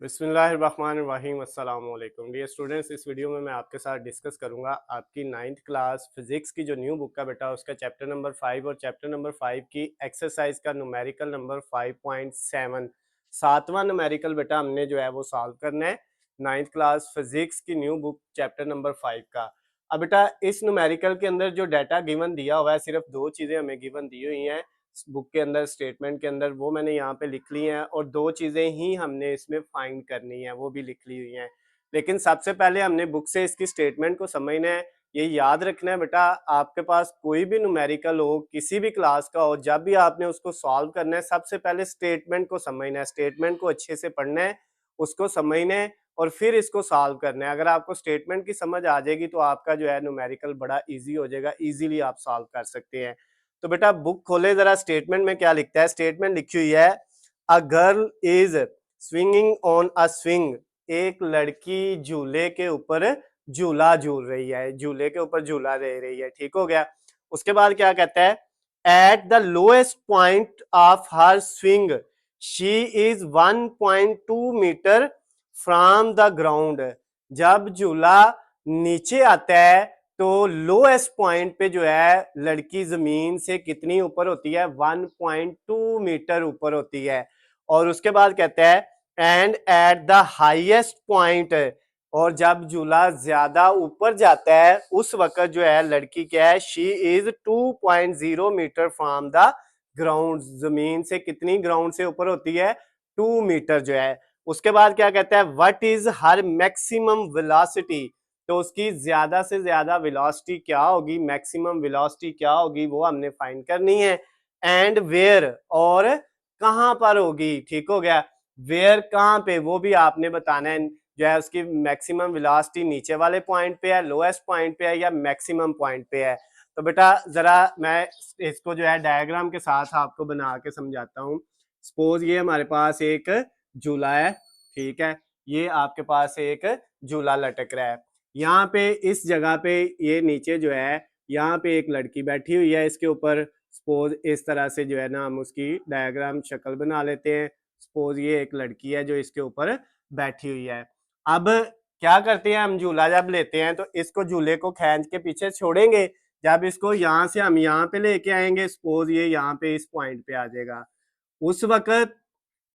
बिस्मिल्लाहिर्रहमानिर्रहीम अस्सलाम वालेकुम डियर स्टूडेंट्स। इस वीडियो में मैं आपके साथ डिस्कस करूंगा आपकी 9th क्लास फिजिक्स की जो न्यू बुक का बेटा उसका चैप्टर नंबर 5 और चैप्टर नंबर 5 की एक्सरसाइज का न्यूमेरिकल नंबर 5.7 सातवां न्यूमेरिकल बेटा हमने जो है वो सॉल्व करना है 9th क्लास फिजिक्स की न्यू बुक चैप्टर नंबर 5 का। अब बेटा इस न्यूमेरिकल के अंदर जो डाटा गिवन दिया हुआ है सिर्फ दो चीज़ें हमें गिवन दी हुई हैं बुक के अंदर, स्टेटमेंट के अंदर, वो मैंने यहाँ पे लिख ली हैं और दो चीज़ें ही हमने इसमें फाइंड करनी है वो भी लिख ली हुई हैं। लेकिन सबसे पहले हमने बुक से इसकी स्टेटमेंट को समझना है। ये याद रखना है बेटा, आपके पास कोई भी न्यूमेरिकल हो किसी भी क्लास का हो, जब भी आपने उसको सॉल्व करना है सबसे पहले स्टेटमेंट को समझना है, स्टेटमेंट को अच्छे से पढ़ना है, उसको समझना है और फिर इसको सॉल्व करना है। अगर आपको स्टेटमेंट की समझ आ जाएगी तो आपका जो है न्यूमेरिकल बड़ा ईजी हो जाएगा, ईजिली आप सॉल्व कर सकते हैं। तो बेटा बुक खोले जरा, स्टेटमेंट में क्या लिखता है। स्टेटमेंट लिखी हुई है a girl is swinging on a swing. एक लड़की झूले के ऊपर झूला झूल रही है, झूले के ऊपर झूला ले रही है। ठीक हो गया। उसके बाद क्या कहता है, at the lowest point of her swing she is 1.2 metre from the ground. जब झूला नीचे आता है तो लोएस्ट पॉइंट पे जो है लड़की जमीन से कितनी ऊपर होती है, 1.2 मीटर ऊपर होती है। और उसके बाद कहता है and at the highest point, और जब झूला ज्यादा ऊपर जाता है उस वक्त जो है लड़की क्या है, she is 2.0 metre from the ground. जमीन से कितनी ग्राउंड से ऊपर होती है, 2 मीटर जो है। उसके बाद क्या कहता है, what is her maximum velocity. तो उसकी ज्यादा से ज्यादा वेलोसिटी क्या होगी, मैक्सिमम वेलोसिटी क्या होगी, वो हमने फाइंड करनी है। एंड वेयर, और कहां पर होगी। ठीक हो गया। वेयर कहां पे, वो भी आपने बताना है। जो है उसकी मैक्सिमम वेलोसिटी नीचे वाले पॉइंट पे है, लोएस्ट पॉइंट पे है या मैक्सिमम पॉइंट पे है। तो बेटा जरा मैं इसको जो है डायग्राम के साथ आपको बना के समझाता हूँ। सपोज ये हमारे पास एक झूला है, ठीक है, ये आपके पास एक झूला लटक रहा है। यहाँ पे इस जगह पे ये नीचे जो है यहाँ पे एक लड़की बैठी हुई है इसके ऊपर। सपोज इस तरह से जो है ना हम उसकी डायग्राम शक्ल बना लेते हैं। सपोज ये एक लड़की है जो इसके ऊपर बैठी हुई है। अब क्या करते हैं, हम झूला जब लेते हैं तो इसको झूले को खींच के पीछे छोड़ेंगे। जब इसको यहाँ से हम यहाँ पे लेके आएंगे, सपोज ये यहाँ पे इस पॉइंट पे आ जाएगा, उस वक्त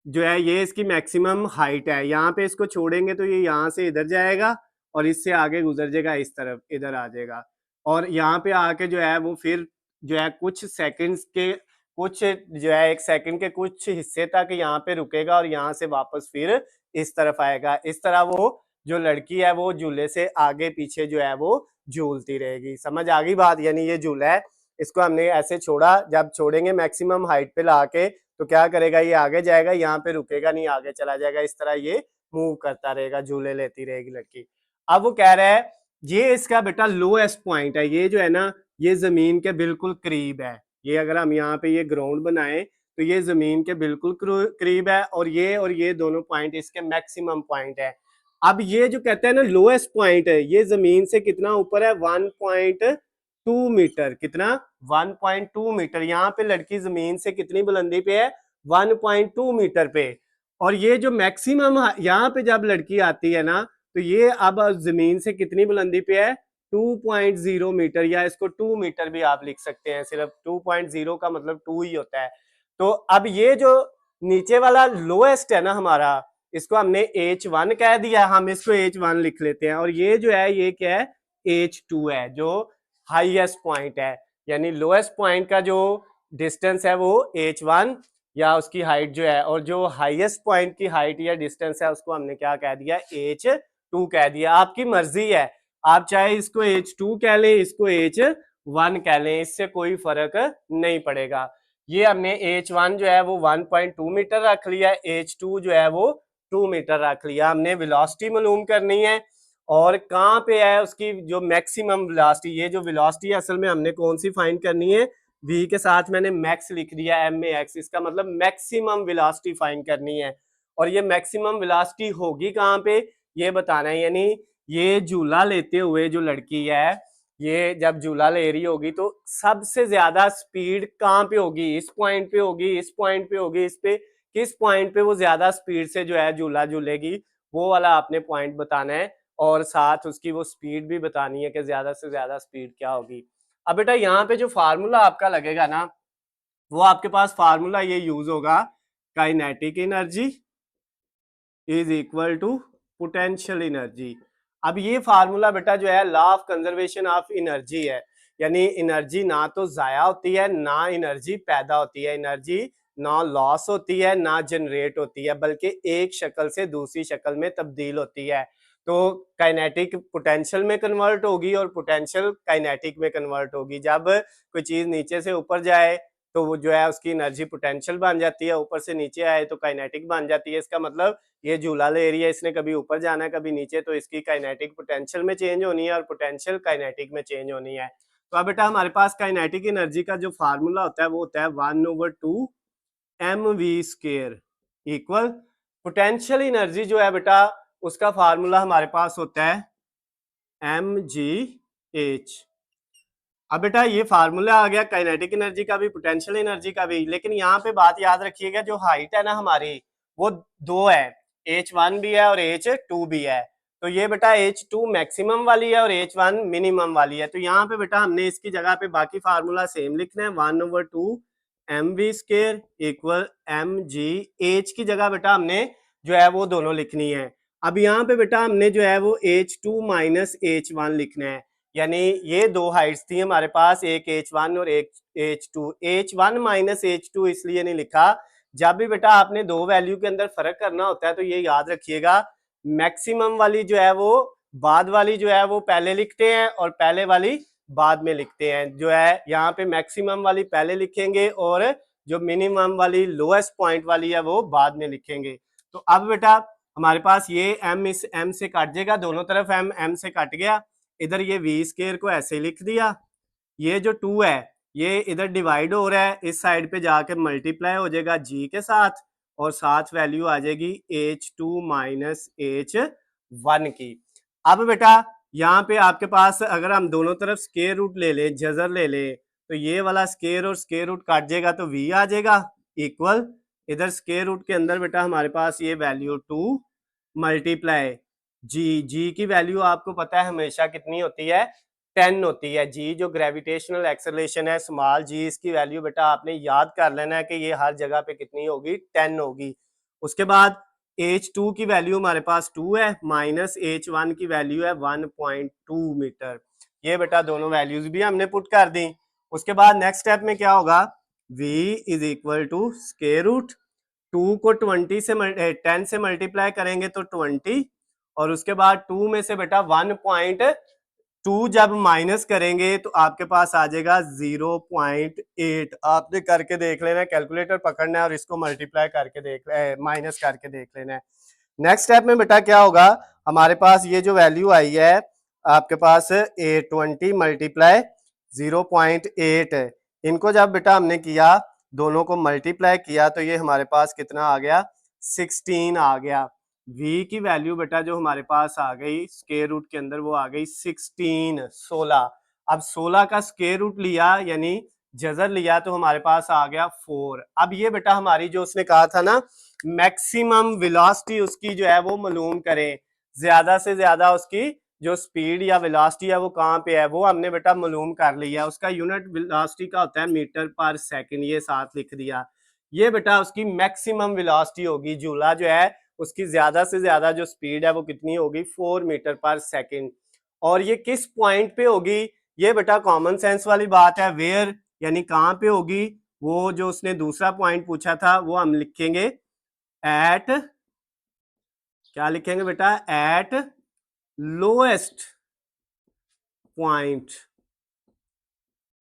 जो है ये इसकी मैक्सिमम हाइट है। यहाँ पे इसको छोड़ेंगे तो ये यहाँ से इधर जाएगा और इससे आगे गुजर जाएगा, इस तरफ इधर आ जाएगा। और यहाँ पे आके जो है वो फिर जो है कुछ सेकंड्स के कुछ जो है 1 सेकंड के कुछ हिस्से तक यहाँ पे रुकेगा और यहाँ से वापस फिर इस तरफ आएगा। इस तरह वो जो लड़की है वो झूले से आगे पीछे जो है वो झूलती रहेगी। समझ आ गई बात। यानी ये झूला है, इसको हमने ऐसे छोड़ा, जब छोड़ेंगे मैक्सिमम हाइट पे लाके तो क्या करेगा, ये आगे जाएगा, यहाँ पे रुकेगा नहीं, आगे चला जाएगा। इस तरह ये मूव करता रहेगा, झूले लेती रहेगी लड़की। अब वो कह रहा है ये इसका बेटा लोएस्ट पॉइंट है, ये जो है ना ये जमीन के बिल्कुल करीब है। ये अगर हम यहाँ पे ये ग्राउंड बनाए तो ये जमीन के बिल्कुल करीब है और ये दोनों पॉइंट इसके मैक्सिमम पॉइंट है। अब ये जो कहते हैं ना लोएस्ट पॉइंट है, ये जमीन से कितना ऊपर है, 1.2 मीटर। कितना, 1.2 मीटर। यहाँ पे लड़की जमीन से कितनी बुलंदी पे है, 1.2 मीटर पे। और ये जो मैक्सिमम यहाँ पे जब लड़की आती है ना तो ये अब जमीन से कितनी बुलंदी पे है, 2.0 मीटर, या इसको 2 मीटर भी आप लिख सकते हैं। सिर्फ 2.0 का मतलब 2 ही होता है। तो अब ये जो नीचे वाला लोएस्ट है ना हमारा, इसको हमने H1 कह दिया, हम इसको H1 लिख लेते हैं। और ये जो है ये क्या है, H2 है जो हाईएस्ट पॉइंट है। यानी लोएस्ट पॉइंट का जो डिस्टेंस है वो H1 या उसकी हाइट जो है, और जो हाईएस्ट पॉइंट की हाइट या डिस्टेंस है उसको हमने क्या कह दिया, H2 कह दिया। आपकी मर्जी है, आप चाहे इसको H2 कह लें, इसको H1 कह लें, इससे कोई फर्क नहीं पड़ेगा। ये हमने H1 जो है वो 1.2 मीटर रख लिया, H2 जो है वो 2 मीटर रख लिया। हमने वेलोसिटी मालूम करनी है और कहाँ पे है उसकी जो मैक्सिमम वेलोसिटी। ये जो वेलोसिटी है असल में हमने कौन सी फाइंड करनी है, v के साथ मैंने मैक्स लिख दिया, max, इसका मतलब मैक्सिमम वेलोसिटी फाइंड करनी है। और ये मैक्सिमम वेलोसिटी होगी कहाँ पे, ये बताना है। यानी ये झूला लेते हुए जो लड़की है, ये जब झूला ले रही होगी तो सबसे ज्यादा स्पीड कहाँ पे होगी, इस पॉइंट पे होगी, इस पॉइंट पे होगी, इस पे किस पॉइंट पे वो ज्यादा स्पीड से जो है झूला झूलेगी, वो वाला आपने पॉइंट बताना है और साथ उसकी वो स्पीड भी बतानी है कि ज्यादा से ज्यादा स्पीड क्या होगी। अब बेटा यहाँ पे जो फार्मूला आपका लगेगा ना, वो आपके पास फार्मूला ये यूज होगा, kinetic energy is equal to potential energy. अब ये फार्मूला बेटा जो है law of conservation of energy है, यानी एनर्जी ना तो जाया होती है ना एनर्जी पैदा होती है, एनर्जी ना लॉस होती है ना जनरेट होती है, बल्कि एक शक्ल से दूसरी शक्ल में तब्दील होती है। तो काइनेटिक पोटेंशियल में कन्वर्ट होगी और पोटेंशियल काइनेटिक में कन्वर्ट होगी। जब कोई चीज नीचे से ऊपर जाए तो वो जो है उसकी एनर्जी पोटेंशियल बन जाती है, ऊपर से नीचे आए तो काइनेटिक बन जाती है। इसका मतलब ये झूला ले रही है, इसने कभी ऊपर जाना है कभी नीचे, तो इसकी काइनेटिक पोटेंशियल में चेंज होनी है और पोटेंशियल काइनेटिक में चेंज होनी है। तो अब बेटा हमारे पास काइनेटिक एनर्जी का जो फार्मूला होता है वो होता है 1/2 mv² इक्वल पोटेंशियल एनर्जी जो है बेटा उसका फार्मूला हमारे पास होता है mgh। अब बेटा ये फार्मूला आ गया काइनेटिक एनर्जी का भी पोटेंशियल एनर्जी का भी, लेकिन यहाँ पे बात याद रखिएगा जो हाइट है ना हमारी वो दो है, h1 भी है और h2 भी है। तो ये बेटा h2 मैक्सिमम वाली है और h1 मिनिमम वाली है। तो यहाँ पे बेटा हमने इसकी जगह पे बाकी फार्मूला सेम लिखना है, 1/2 mv² इक्वल mgh की जगह बेटा हमने जो है वो दोनों लिखनी है। अब यहाँ पे बेटा हमने जो है वो h2 माइनस h1 लिखना है, यानी ये दो हाइट्स थी हमारे पास, एक h1 और एक h2। h1 माइनस h2 इसलिए नहीं लिखा, जब भी बेटा आपने दो वैल्यू के अंदर फर्क करना होता है तो ये याद रखिएगा मैक्सिमम वाली जो है वो बाद वाली जो है वो पहले लिखते हैं और पहले वाली बाद में लिखते हैं। जो है यहाँ पे मैक्सिमम वाली पहले लिखेंगे और जो मिनिमम वाली लोएस्ट पॉइंट वाली है वो बाद में लिखेंगे। तो अब बेटा हमारे पास ये m इस m से काट जाएगा, दोनों तरफ m से कट गया, इधर ये v² को ऐसे लिख दिया, ये जो 2 है ये इधर डिवाइड हो रहा है, इस साइड पे जाके मल्टीप्लाई हो जाएगा g के साथ और साथ वैल्यू आ जाएगी h2 माइनस h1 की। अब बेटा यहाँ पे आपके पास अगर हम दोनों तरफ स्क्वायर रूट ले ले, जजर ले ले, तो ये वाला स्क्वायर और स्क्वायर रूट काट जाएगा तो v आ जाएगा इक्वल, इधर स्क्वायर रूट के अंदर बेटा हमारे पास ये वैल्यू 2 मल्टीप्लाई जी की वैल्यू आपको पता है हमेशा कितनी होती है, 10 होती है। जी जो ग्रेविटेशनल एक्सेलरेशन है स्मॉल जी, इसकी वैल्यू बेटा आपने याद कर लेना है कि ये हर जगह पे कितनी होगी, 10 होगी। उसके बाद h2 की वैल्यू हमारे पास 2 है माइनस h1 की वैल्यू है 1.2 मीटर। ये बेटा दोनों वैल्यूज भी हमने पुट कर दी। उसके बाद नेक्स्ट स्टेप में क्या होगा, v is equal to square root 2 को 10 से मल्टीप्लाई करेंगे तो 20 और उसके बाद 2 में से बेटा 1.2 जब माइनस करेंगे तो आपके पास आ जाएगा 0.8। आपने करके देख लेना है, कैलकुलेटर पकड़ना है और इसको मल्टीप्लाई करके देख माइनस करके देख लेना है। नेक्स्ट स्टेप में बेटा क्या होगा, हमारे पास ये जो वैल्यू आई है आपके पास 20 मल्टीप्लाई 0.8 है, इनको जब बेटा हमने किया दोनों को मल्टीप्लाई किया तो ये हमारे पास कितना आ गया, 16 आ गया। v की वैल्यू बेटा जो हमारे पास आ गई स्क्वायर रूट के अंदर वो आ गई 16। अब 16 का स्क्वायर रूट लिया यानी जजर लिया तो हमारे पास आ गया 4। अब ये बेटा हमारी जो उसने कहा था ना मैक्सिमम वेलोसिटी उसकी जो है वो मालूम करें, ज्यादा से ज्यादा उसकी जो स्पीड या वेलोसिटी है वो कहाँ पे है वो हमने बेटा मालूम कर लिया। उसका यूनिट वेलोसिटी का होता है मीटर पर सेकंड, ये साथ लिख दिया। ये बेटा उसकी मैक्सिमम वेलोसिटी होगी, झूला जो है उसकी ज्यादा से ज्यादा जो स्पीड है वो कितनी होगी, 4 मीटर पर सेकंड। और ये किस पॉइंट पे होगी, ये बेटा कॉमन सेंस वाली बात है, वेयर यानी कहाँ पे होगी, वो जो उसने दूसरा पॉइंट पूछा था वो हम लिखेंगे एट, क्या लिखेंगे बेटा, एट लोएस्ट पॉइंट।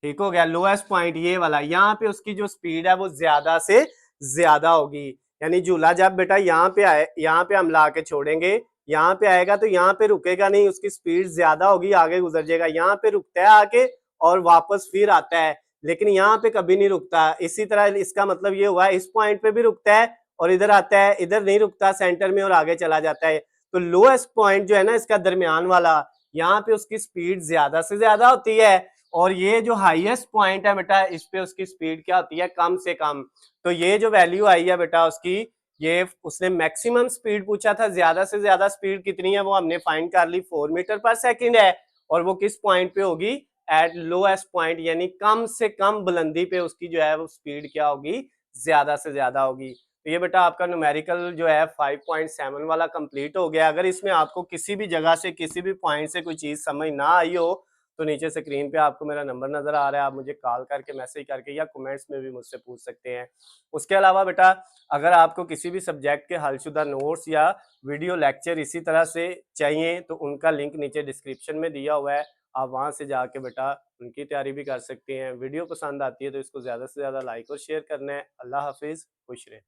ठीक हो गया, लोएस्ट पॉइंट ये वाला, यहाँ पे उसकी जो स्पीड है वो ज्यादा से ज्यादा होगी। यानी झूला जब बेटा यहाँ पे आए, यहाँ पे हम ला के छोड़ेंगे, यहाँ पे आएगा तो यहाँ पे रुकेगा नहीं, उसकी स्पीड ज्यादा होगी, आगे गुजर जाएगा। यहाँ पे रुकता है आके और वापस फिर आता है, लेकिन यहाँ पे कभी नहीं रुकता। इसी तरह इसका मतलब ये हुआ इस पॉइंट पे भी रुकता है और इधर आता है, इधर नहीं रुकता सेंटर में और आगे चला जाता है। तो लोएस्ट पॉइंट जो है ना इसका दरमियान वाला, यहाँ पे उसकी स्पीड ज्यादा से ज्यादा होती है और ये जो हाईएस्ट पॉइंट है बेटा इस पे उसकी स्पीड क्या होती है, कम से कम। तो ये जो वैल्यू आई है बेटा उसकी ये उसने मैक्सिमम स्पीड पूछा था, ज्यादा से ज्यादा स्पीड कितनी है वो हमने फाइंड कर ली, 4 मीटर पर सेकंड है, और वो किस पॉइंट पे होगी, एट लोएस्ट पॉइंट, यानी कम से कम बुलंदी पे उसकी जो है वो स्पीड क्या होगी, ज्यादा से ज्यादा होगी। तो ये बेटा आपका न्यूमेरिकल जो है 5.7 वाला कंप्लीट हो गया। अगर इसमें आपको किसी भी जगह से किसी भी पॉइंट से कोई चीज समझ ना आई हो तो नीचे स्क्रीन पे आपको मेरा नंबर नजर आ रहा है, आप मुझे कॉल करके, मैसेज करके या कमेंट्स में भी मुझसे पूछ सकते हैं। उसके अलावा बेटा अगर आपको किसी भी सब्जेक्ट के हलशुदा नोट्स या वीडियो लेक्चर इसी तरह से चाहिए तो उनका लिंक नीचे डिस्क्रिप्शन में दिया हुआ है, आप वहां से जाके बेटा उनकी तैयारी भी कर सकते हैं। वीडियो पसंद आती है तो इसको ज़्यादा से ज़्यादा लाइक और शेयर करना है। अल्लाह हाफिज़, खुश रहें।